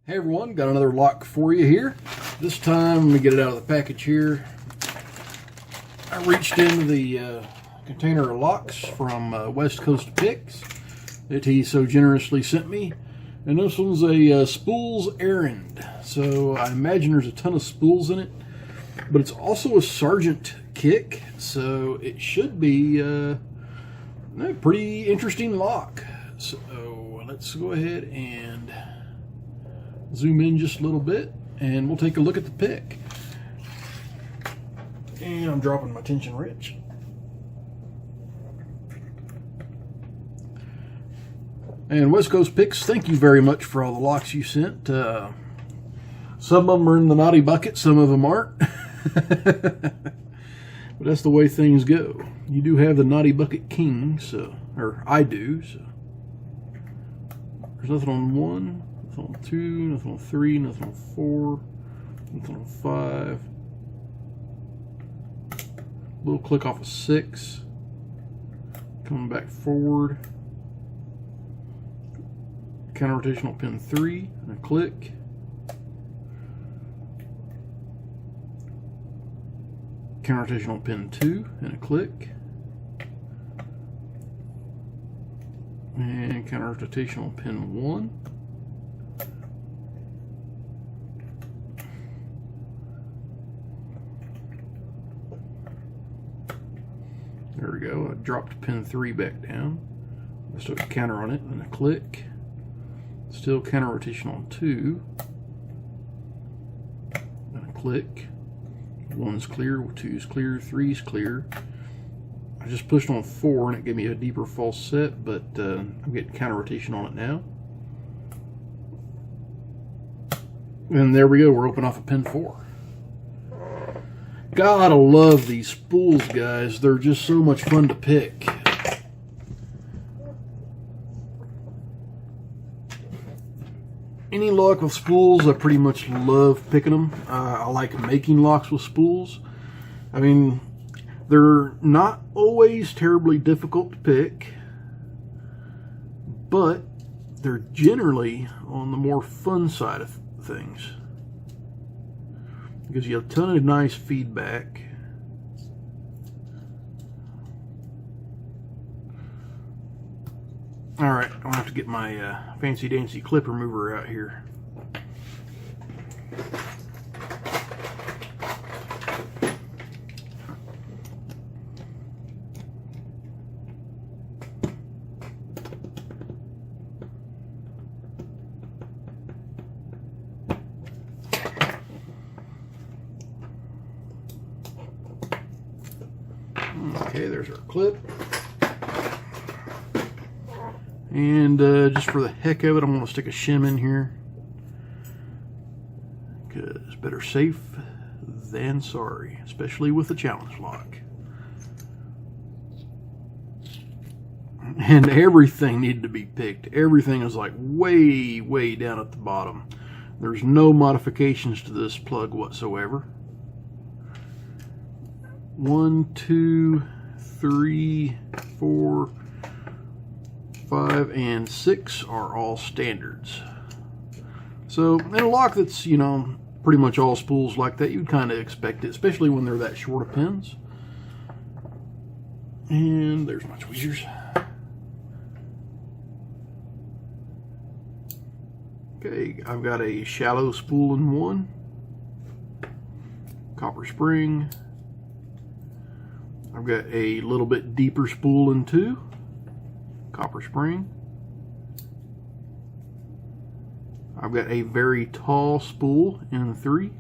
Hey everyone, got another lock for you here. This time, let me get it out of the package here. I reached into the container of locks from West Coast Picks that he so generously sent me. And this one's a Spools Errand. So I imagine there's a ton of spools in it. But it's also a Sergeant kick, so it should be a pretty interesting lock. So let's go ahead and zoom in just a little bit and we'll take a look at the pick. And I'm dropping my tension wrench. And West Coast Picks, thank you very much for all the locks you sent. Some of them are in the naughty bucket, some of them aren't. But that's the way things go. You do have the naughty bucket king, so, or I do, so. There's nothing on 1. Nothing on 2, nothing on 3, nothing on 4, nothing on 5. Little click off of 6. Coming back forward. Counter rotational pin 3 and a click. Counter rotational pin 2 and a click. And counter rotational pin 1. There we go. I dropped pin 3 back down. Let's do a counter on it and a click. Still counter rotation on 2. And a click. 1's clear, 2's clear, 3's clear. I just pushed on 4 and it gave me a deeper false set, but I'm getting counter rotation on it now. And there we go. We're open off of pin 4. Gotta love these spools, guys. They're just so much fun to pick. Any lock with spools, I pretty much love picking them. I like making locks with spools. I mean, they're not always terribly difficult to pick, but they're generally on the more fun side of things. Gives you a ton of nice feedback. Alright, I'm going to have to get my fancy dancy clip remover out here. Okay, there's our clip. And just for the heck of it, I'm going to stick a shim in here. Because better safe than sorry, especially with the challenge lock. And everything needed to be picked. Everything is like way, way down at the bottom. There's no modifications to this plug whatsoever. 1, 2, 3, 4, 5, and 6 are all standards. So in a lock that's, you know, pretty much all spools like that, you'd kind of expect it, especially when they're that short of pins. And there's my tweezers. Okay, I've got a shallow spool in 1, copper spring. I've got a little bit deeper spool in 2, copper spring. I've got a very tall spool in 3,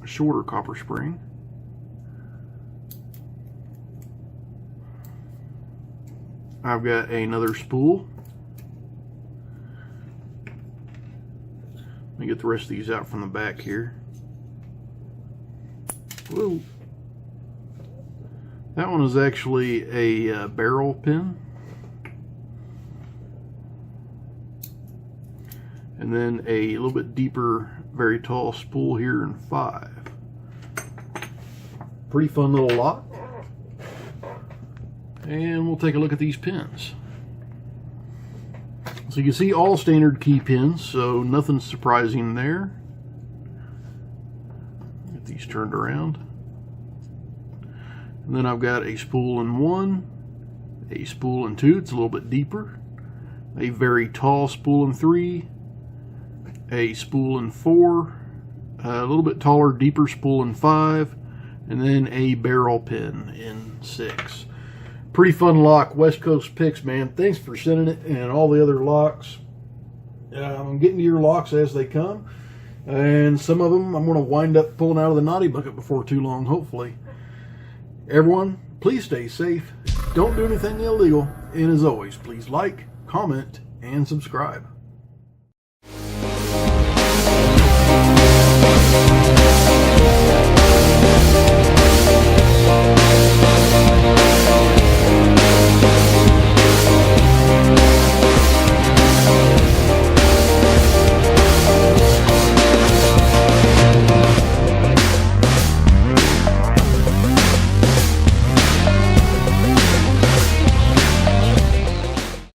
a shorter copper spring. I've got another spool. Let me get the rest of these out from the back here. Whoa. That one is actually a barrel pin. And then a little bit deeper, very tall spool here in 5. Pretty fun little lock. And we'll take a look at these pins. So you can see all standard key pins, so nothing surprising there. Get these turned around. And then I've got a spool in 1, a spool in 2, it's a little bit deeper, a very tall spool in 3, a spool in 4, a little bit taller, deeper spool in 5, and then a barrel pin in 6. Pretty fun lock, West Coast Picks, man. Thanks for sending it, and all the other locks. I'm getting to your locks as they come, and some of them I'm going to wind up pulling out of the naughty bucket before too long, hopefully. Everyone, please stay safe, don't do anything illegal, and as always, please like, comment, and subscribe.